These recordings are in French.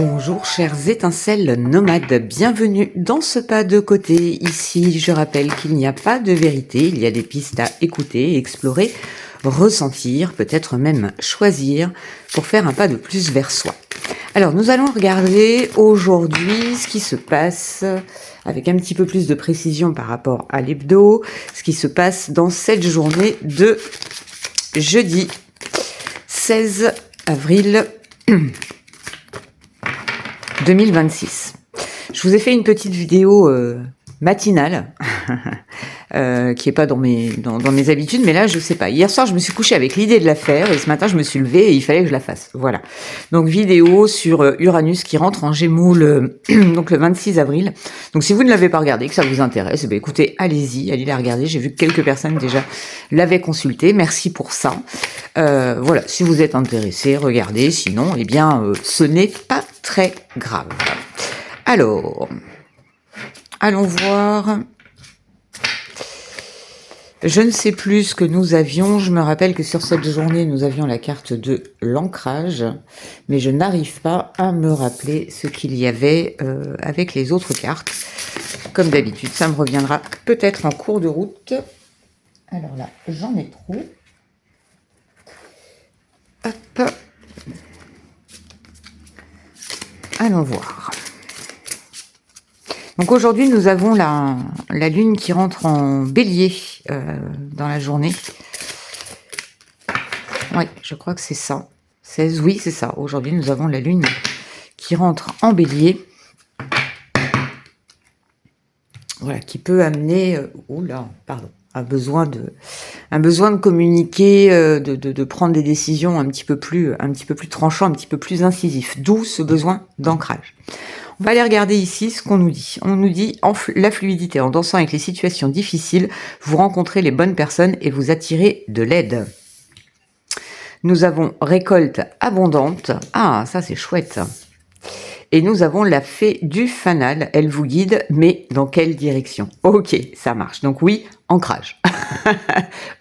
Bonjour chères étincelles nomades, bienvenue dans ce pas de côté. Ici, je rappelle qu'il n'y a pas de vérité, il y a des pistes à écouter, explorer, ressentir, peut-être même choisir pour faire un pas de plus vers soi. Alors, nous allons regarder aujourd'hui ce qui se passe avec un petit peu plus de précision par rapport à l'hebdo, ce qui se passe dans cette journée de jeudi 16 avril 2026. Je vous ai fait une petite vidéo matinale qui est pas dans mes habitudes, mais là je sais pas. Hier soir je me suis couchée avec l'idée de la faire et ce matin je me suis levée et il fallait que je la fasse. Voilà. Donc vidéo sur Uranus qui rentre en Gémeaux donc le 26 avril. Donc si vous ne l'avez pas regardé, que ça vous intéresse, ben écoutez, allez-y, allez la regarder. J'ai vu que quelques personnes déjà l'avaient consulté. Merci pour ça. Voilà, si vous êtes intéressé, regardez. Sinon, eh bien, ce n'est pas très grave. Alors, allons voir. Je ne sais plus ce que nous avions. Je me rappelle que sur cette journée, nous avions la carte de l'ancrage, mais je n'arrive pas à me rappeler ce qu'il y avait avec les autres cartes. Comme d'habitude, ça me reviendra peut-être en cours de route. Alors là, j'en ai trop. Hop. Allons voir. Donc aujourd'hui, nous avons la lune qui rentre en bélier dans la journée. Oui, je crois que c'est ça. 16, oui, c'est ça. Aujourd'hui, nous avons la lune qui rentre en bélier. Voilà, qui peut amener... un besoin de communiquer, de prendre des décisions un petit peu plus tranchant, un petit peu plus incisif. D'où ce besoin d'ancrage. On va aller regarder ici ce qu'on nous dit. On nous dit la fluidité. En dansant avec les situations difficiles, vous rencontrez les bonnes personnes et vous attirez de l'aide. Nous avons récolte abondante. Ah, ça c'est chouette. Et nous avons la fée du fanal. Elle vous guide, mais dans quelle direction? Ok, ça marche. Donc oui, ancrage.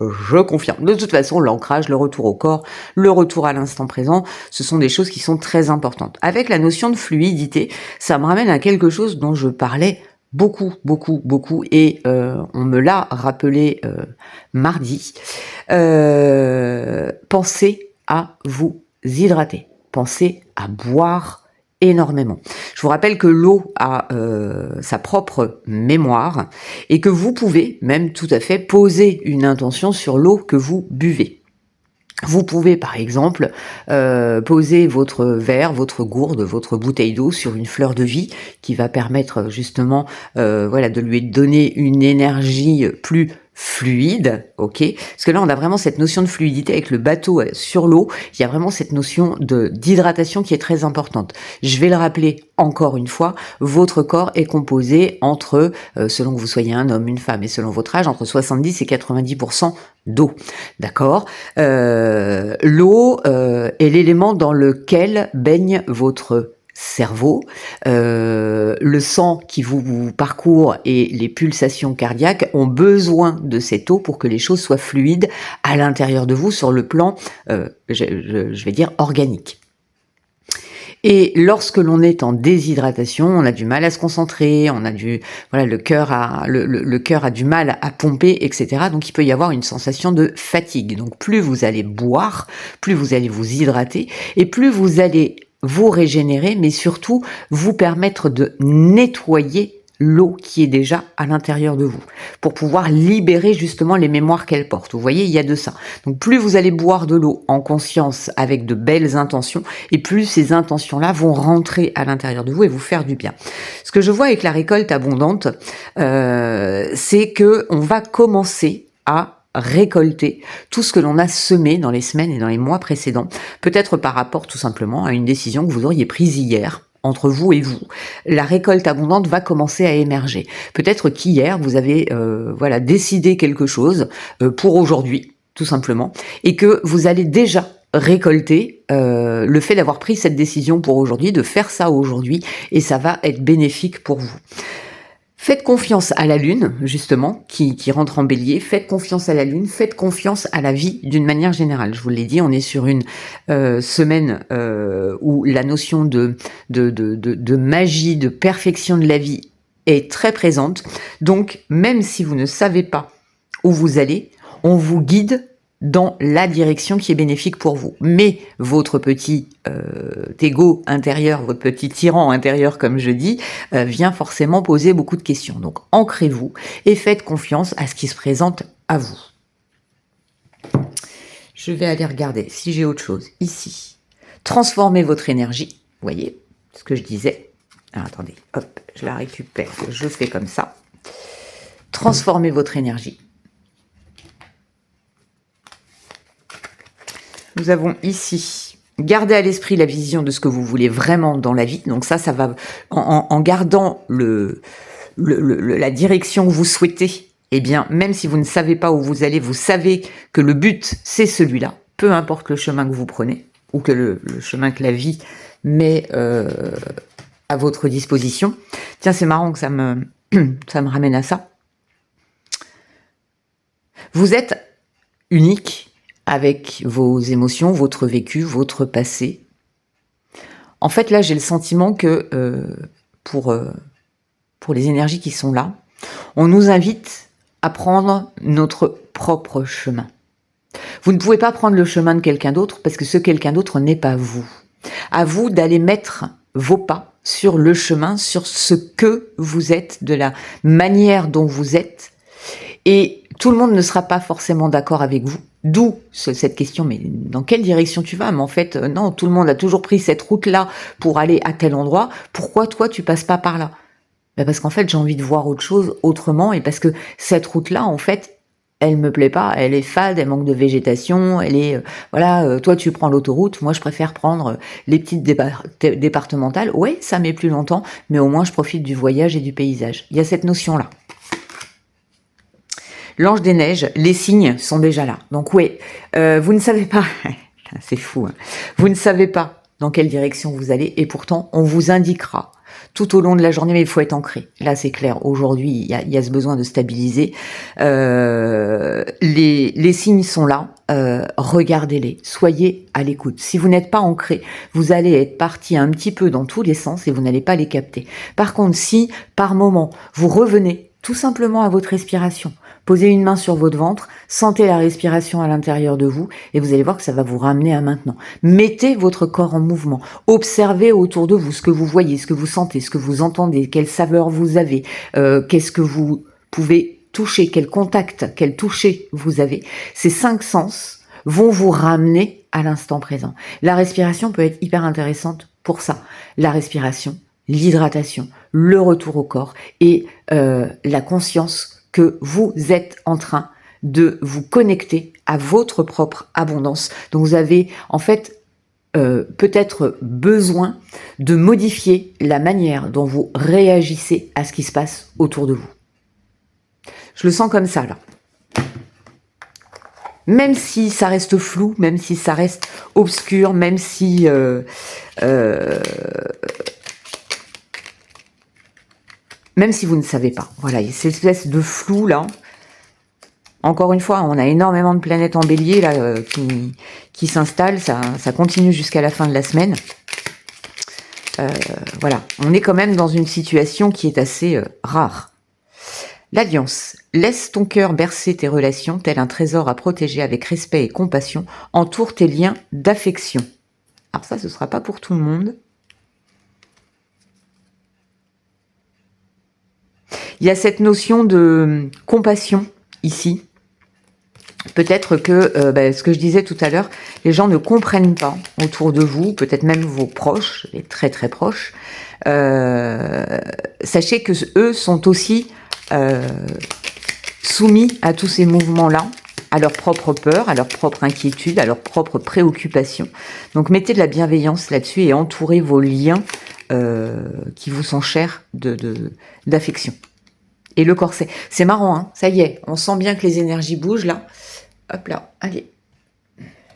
Je confirme. De toute façon, l'ancrage, le retour au corps, le retour à l'instant présent, ce sont des choses qui sont très importantes. Avec la notion de fluidité, ça me ramène à quelque chose dont je parlais beaucoup, et on me l'a rappelé mardi. Pensez à vous hydrater. Pensez à boire énormément. Je vous rappelle que l'eau a sa propre mémoire et que vous pouvez même tout à fait poser une intention sur l'eau que vous buvez. Vous pouvez par exemple poser votre verre, votre gourde, votre bouteille d'eau sur une fleur de vie qui va permettre justement de lui donner une énergie plus fluide, ok? Parce que là, on a vraiment cette notion de fluidité avec le bateau sur l'eau. Il y a vraiment cette notion d'hydratation qui est très importante. Je vais le rappeler encore une fois, votre corps est composé entre, selon que vous soyez un homme, une femme et selon votre âge, entre 70 et 90% d'eau. D'accord? L'eau est l'élément dans lequel baigne votre cerveau, le sang qui vous parcourt et les pulsations cardiaques ont besoin de cette eau pour que les choses soient fluides à l'intérieur de vous sur le plan, je vais dire, organique. Et lorsque l'on est en déshydratation, on a du mal à se concentrer, le cœur a du mal à pomper, etc. Donc il peut y avoir une sensation de fatigue. Donc plus vous allez boire, plus vous allez vous hydrater et plus vous allez vous régénérer, mais surtout vous permettre de nettoyer l'eau qui est déjà à l'intérieur de vous, pour pouvoir libérer justement les mémoires qu'elle porte. Vous voyez, il y a de ça. Donc plus vous allez boire de l'eau en conscience avec de belles intentions, et plus ces intentions-là vont rentrer à l'intérieur de vous et vous faire du bien. Ce que je vois avec la récolte abondante, c'est que on va commencer à récolter tout ce que l'on a semé dans les semaines et dans les mois précédents, peut-être par rapport tout simplement à une décision que vous auriez prise hier, entre vous et vous. La récolte abondante va commencer à émerger. Peut-être qu'hier, vous avez décidé quelque chose pour aujourd'hui, tout simplement, et que vous allez déjà récolter le fait d'avoir pris cette décision pour aujourd'hui, de faire ça aujourd'hui, et ça va être bénéfique pour vous. Faites confiance à la Lune, justement, qui rentre en bélier. Faites confiance à la Lune, faites confiance à la vie d'une manière générale. Je vous l'ai dit, on est sur une semaine où la notion de magie, de perfection de la vie est très présente. Donc, même si vous ne savez pas où vous allez, on vous guide dans la direction qui est bénéfique pour vous. Mais votre petit ego intérieur, votre petit tyran intérieur, comme je dis, vient forcément poser beaucoup de questions. Donc ancrez-vous et faites confiance à ce qui se présente à vous. Je vais aller regarder si j'ai autre chose ici. Transformez votre énergie. Vous voyez ce que je disais. Alors, attendez, hop, je la récupère. Je fais comme ça. Transformez votre énergie. Nous avons ici, gardez à l'esprit la vision de ce que vous voulez vraiment dans la vie. Donc ça va, en gardant la direction que vous souhaitez, eh bien, même si vous ne savez pas où vous allez, vous savez que le but, c'est celui-là. Peu importe le chemin que vous prenez, ou que le chemin que la vie met à votre disposition. Tiens, c'est marrant que ça me ramène à ça. Vous êtes unique avec vos émotions, votre vécu, votre passé. En fait, là, j'ai le sentiment que pour les énergies qui sont là, on nous invite à prendre notre propre chemin. Vous ne pouvez pas prendre le chemin de quelqu'un d'autre parce que ce quelqu'un d'autre n'est pas vous. À vous d'aller mettre vos pas sur le chemin, sur ce que vous êtes, de la manière dont vous êtes. Et tout le monde ne sera pas forcément d'accord avec vous. D'où cette question, mais dans quelle direction tu vas? Mais en fait, non, tout le monde a toujours pris cette route-là pour aller à tel endroit. Pourquoi toi, tu passes pas par là? Ben parce qu'en fait, j'ai envie de voir autre chose autrement et parce que cette route-là, en fait, elle me plaît pas. Elle est fade, elle manque de végétation, elle est... toi, tu prends l'autoroute, moi, je préfère prendre les petites départementales. Ouais, ça met plus longtemps, mais au moins, je profite du voyage et du paysage. Il y a cette notion-là. L'ange des neiges, les signes sont déjà là. Donc oui, vous ne savez pas, c'est fou, hein. Vous ne savez pas dans quelle direction vous allez et pourtant on vous indiquera tout au long de la journée, mais il faut être ancré. Là c'est clair, aujourd'hui il y a ce besoin de stabiliser. Les signes sont là, regardez-les, soyez à l'écoute. Si vous n'êtes pas ancré, vous allez être parti un petit peu dans tous les sens et vous n'allez pas les capter. Par contre, si par moment vous revenez tout simplement à votre respiration, posez une main sur votre ventre, sentez la respiration à l'intérieur de vous et vous allez voir que ça va vous ramener à maintenant. Mettez votre corps en mouvement. Observez autour de vous ce que vous voyez, ce que vous sentez, ce que vous entendez, quelle saveur vous avez, qu'est-ce que vous pouvez toucher, quel contact, quel toucher vous avez. Ces 5 sens vont vous ramener à l'instant présent. La respiration peut être hyper intéressante pour ça. La respiration, l'hydratation, le retour au corps et la conscience que vous êtes en train de vous connecter à votre propre abondance. Donc vous avez en fait peut-être besoin de modifier la manière dont vous réagissez à ce qui se passe autour de vous. Je le sens comme ça là. Même si ça reste flou, même si ça reste obscur, même si même si vous ne savez pas. Voilà, il y a cette espèce de flou là. Encore une fois, on a énormément de planètes en bélier là qui s'installent. Ça continue jusqu'à la fin de la semaine. Voilà, on est quand même dans une situation qui est assez rare. L'Alliance. Laisse ton cœur bercer tes relations, tel un trésor à protéger avec respect et compassion. Entoure tes liens d'affection. Alors ça, ce ne sera pas pour tout le monde. Il y a cette notion de compassion ici. Peut-être que, ce que je disais tout à l'heure, les gens ne comprennent pas autour de vous, peut-être même vos proches, les très très proches. Sachez que eux sont aussi soumis à tous ces mouvements-là, à leur propre peur, à leur propre inquiétude, à leur propre préoccupation. Donc mettez de la bienveillance là-dessus et entourez vos liens qui vous sont chers d'affection. Et le corset, c'est marrant, hein, ça y est, on sent bien que les énergies bougent là. Hop là, allez.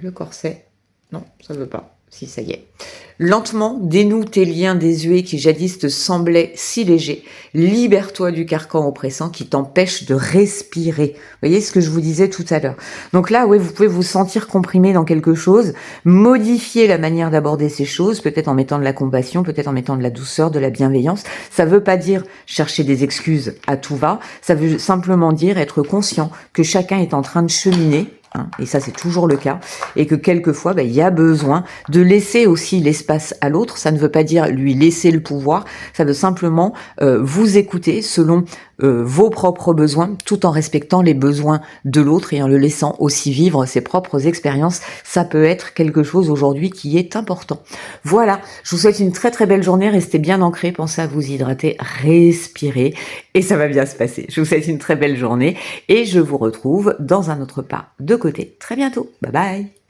Le corset, non, ça veut pas. Si, ça y est. Lentement, dénoue tes liens désuets qui jadis te semblaient si légers. Libère-toi du carcan oppressant qui t'empêche de respirer. Vous voyez ce que je vous disais tout à l'heure. Donc là, oui, vous pouvez vous sentir comprimé dans quelque chose, modifier la manière d'aborder ces choses, peut-être en mettant de la compassion, peut-être en mettant de la douceur, de la bienveillance. Ça veut pas dire chercher des excuses à tout va. Ça veut simplement dire être conscient que chacun est en train de cheminer. Et ça c'est toujours le cas, et que quelquefois il y a besoin de laisser aussi l'espace à l'autre. Ça ne veut pas dire lui laisser le pouvoir, ça veut simplement vous écouter selon vos propres besoins, tout en respectant les besoins de l'autre et en le laissant aussi vivre ses propres expériences. Ça peut être quelque chose aujourd'hui qui est important. Voilà, je vous souhaite une très très belle journée, restez bien ancrés, pensez à vous hydrater, respirez, et ça va bien se passer. Je vous souhaite une très belle journée, et je vous retrouve dans un autre pas de côté très bientôt. Bye bye.